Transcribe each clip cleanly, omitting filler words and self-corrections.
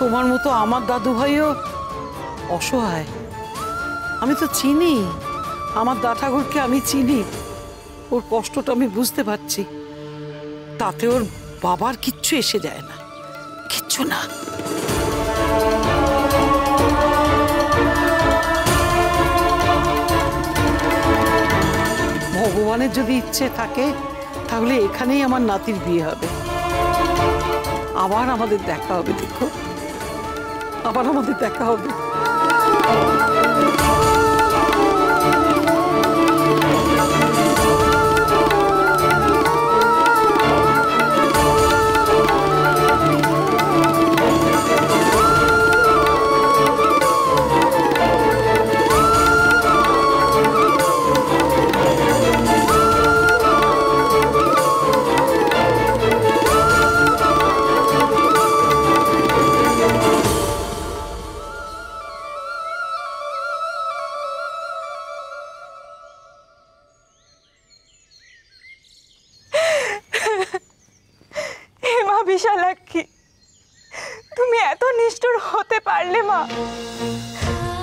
তোমার মতো আমার দাদু ভাইও অসহায়। আমি তো চিনি, আমার দা ঠাকুরকে আমি চিনি, ওর কষ্টটা আমি বুঝতে পারছি। তাতে ওর বাবার কিচ্ছু এসে যায় না, কিচ্ছু না। ভগবানের যদি ইচ্ছে থাকে তাহলে এখানেই আমার নাতির বিয়ে হবে, আবার আমাদের দেখা হবে। দেখো, আবার আমাদের দেখা হবে। বিশালাক্ষী, তুমি এত নিষ্ঠুর হতে পারলে মা?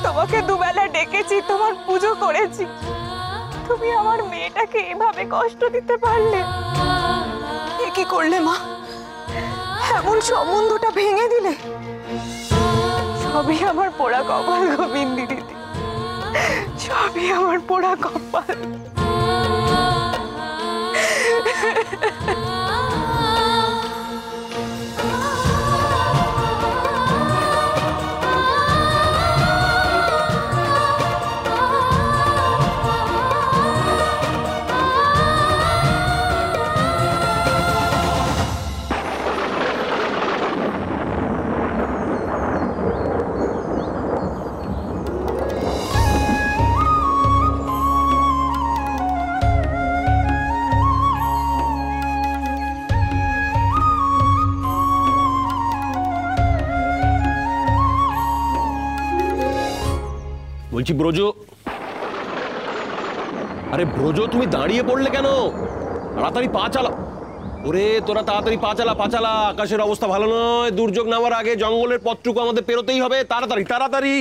তোমাকে দুবেলা ডেকেছি, তোমার পুজো করেছি, তুমি আমার মেয়েটাকে এভাবে কষ্ট দিতে পারলে? এ কি করলে মা? এমন সম্বন্ধটা ভেঙে দিলে। সবই আমার পোড়া কপাল গোবিন্দি দিদি, সবই আমার পোড়া কপাল। বলছি ব্রজ, আরে ব্রজ তুমি দাঁড়িয়ে পড়লে কেন? তাড়াতাড়ি পা চালা। ওরে তোরা তাড়াতাড়ি পা চালা, পা চালা। আকাশের অবস্থা ভালো নয়, দুর্যোগ নামার আগে জঙ্গলের পথটুকু আমাদের পেরোতেই হবে। তাড়াতাড়ি তাড়াতাড়ি।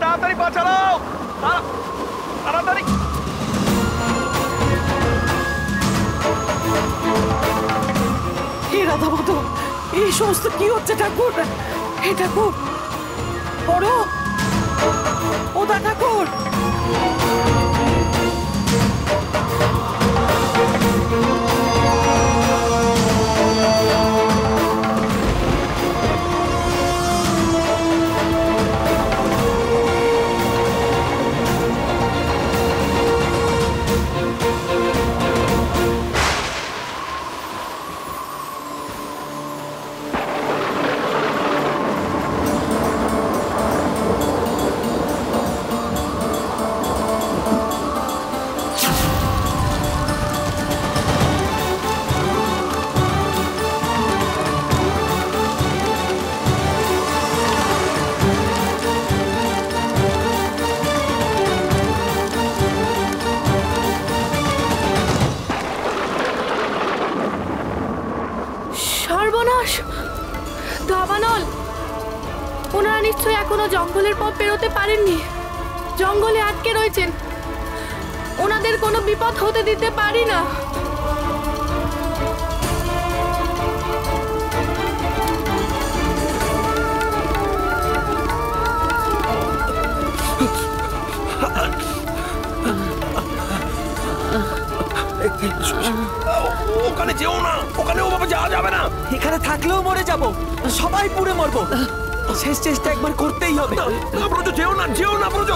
তাড়াতাড়ি পা চালাও, তাড়াতাড়ি। হে রাধা মাধব, এই সমস্ত কি হচ্ছে ঠাকুর? হে ঠাকুর, পড়ো। ও দা ঠাকুর, দাবানল, ওনারা নিশ্চয়ই এখনো জঙ্গলের পথ পেরোতে পারেননি, জঙ্গলে আটকে রয়েছেন। ওনাদের কোনো বিপদ হতে দিতে পারি না। ওখানে যেও না, ওখানে ওভাবে যাওয়া যাবে না। এখানে থাকলেও মরে যাব, সবাই পুড়ে মরবো। শেষ চেষ্টা একবার করতেই হবে। না ব্রজ, যেও না, যেও না ব্রজ।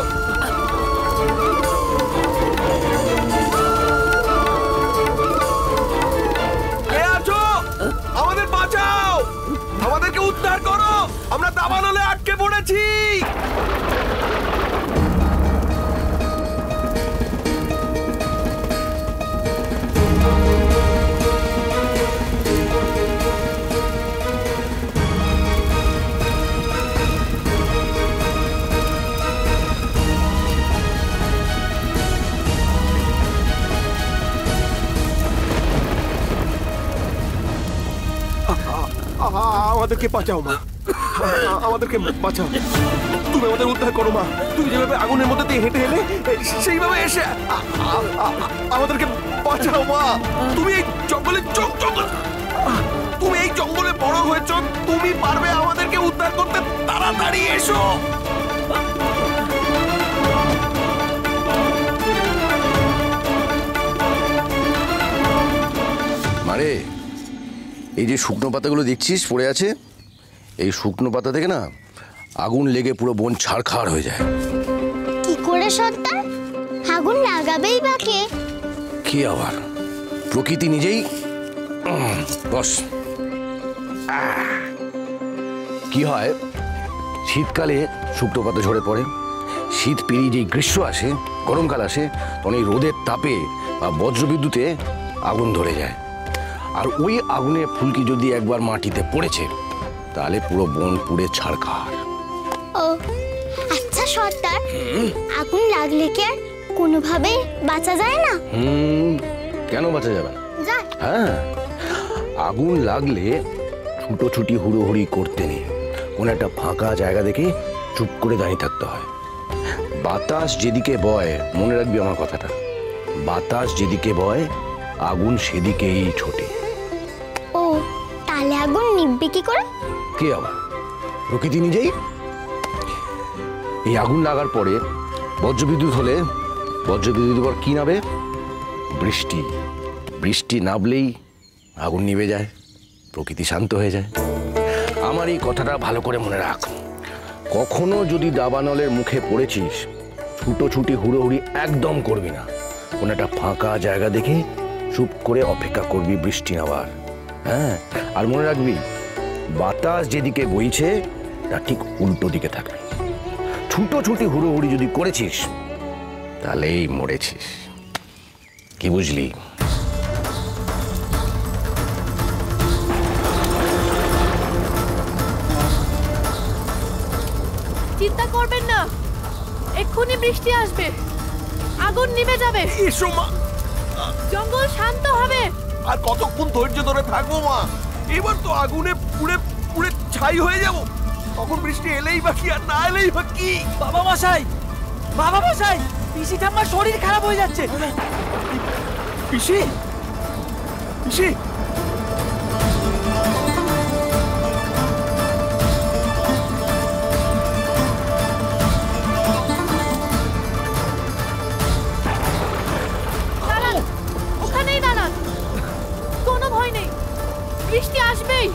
কে আছো? আমাদের বাঁচাও, আমাদেরকে উদ্ধার করো, আমরা দাবানলে আটকে পড়েছি। আমাদেরকে বাঁচাও মা, আমাদেরকে বাঁচাও। তুমি আমাদের উদ্ধার করো মা। তুমি যেভাবে আগুনের মধ্যে দিয়ে হেঁটে এলে সেইভাবে এসে আমাদেরকে বাঁচাও মা। তুমি এই জঙ্গলে তুমি এই জঙ্গলে বড় হয়েছ, তুমি পারবে আমাদেরকে উদ্ধার করতে। তাড়াতাড়ি এসো। মারে, এই যে শুকনো পাতাগুলো দেখছিস পড়ে আছে, এই শুকনো পাতা থেকে না আগুন লেগে পুরো বন ছারখার হয়ে যায়। কি করে সর্দার? আগুন লাগাবেই বা কে? কি আবার, প্রকৃতি নিজেই। বস। কি হয়, শীতকালে শুকনো পাতা ঝরে পড়ে, শীত পেরিয়ে যেই গ্রীষ্ম আসে, গরমকাল আসে, তখন এই রোদের তাপে বা বজ্রবিদ্যুতে আগুন ধরে যায়। আর ওই আগুনের ফুলকি যদি একবার মাটিতে পড়েছে, তাহলে পুরো বন পুড়ে ছারখার। ও আচ্ছা সর্দার, আগুন লাগলে কি আর কোনোভাবে বাঁচা যায় না? কেন বাঁচা যাবে না? যায়। হ্যাঁ, আগুন লাগলে ছুটোছুটি হুড়োহুড়ি করতে নেই, কোনো একটা ফাঁকা জায়গা দেখে চুপ করে দাঁড়িয়ে থাকতে হয়। বাতাস যেদিকে বয়, মনে রাখবি আমার কথাটা, বাতাস যেদিকে বয় আগুন সেদিকেই ছোটে। ও তাহলে আগুন নিভবে কি করে? কে আবার, প্রকৃতি নিজেই। এই আগুন লাগার পরে বজ্রবিদ্যুৎ হলে, বজ্রবিদ্যুৎ পর কি নাবে? বৃষ্টি। বৃষ্টি নামলেই আগুন নিভে যায়, প্রকৃতি শান্ত হয়ে যায়। আমার এই কথাটা ভালো করে মনে রাখ। কখনো যদি দাবানলের মুখে পড়েছিস, ছুটোছুটি হুড়োহুড়ি একদম করবি না, কোনো একটা ফাঁকা জায়গা দেখে চুপ করে অপেক্ষা করবি বৃষ্টি নামার। হ্যাঁ, আর মনে রাখবি, বাতাস যেদিকে বইছে তা ঠিক উল্টো দিকে থাকবে। ছুটোছুটি হুড়োহুড়ি যদি করেছিস, তাহলেই মরেছিস। কি বুঝলি? চিন্তা করবেন না, এক্ষুনি বৃষ্টি আসবে, আগুন নিভে যাবে, এসো মা। জঙ্গল শান্ত হবে। আর কতক্ষণ ধৈর্য ধরে থাকবো মা? এবার তো আগুনে পুড়ে পুড়ে ছাই হয়ে যাব। তখন বৃষ্টি এলেই বা কি, আর না এলেই বা কি? বাবা মশাই, বাবা মশাই, পিসি ঠাম্মার শরীর খারাপ হয়ে যাচ্ছে। পিসি, পিসি, দাঁড়ান, ওখানেই দাঁড়ান, কোনো ভয় নেই, বৃষ্টি আসবেই।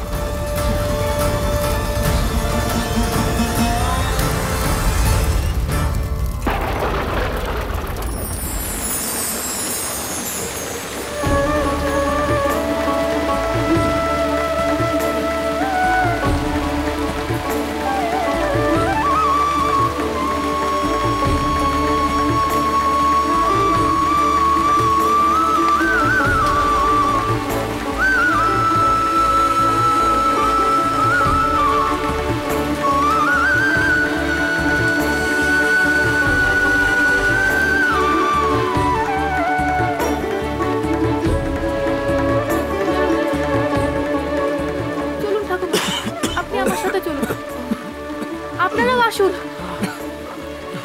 আপনারাও আসুন,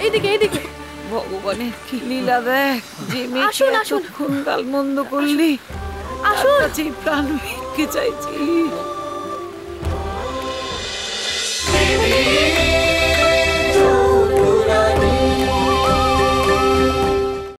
এইদিকে এইদিকে। ভগবানের কি লীলা দেখ, যে আসুন, মেয়েকে আসুন। এতক্ষণ গাল মন্দ করলি, আসুন। একটা যে প্রাণ ভিক্ষে চাইছি।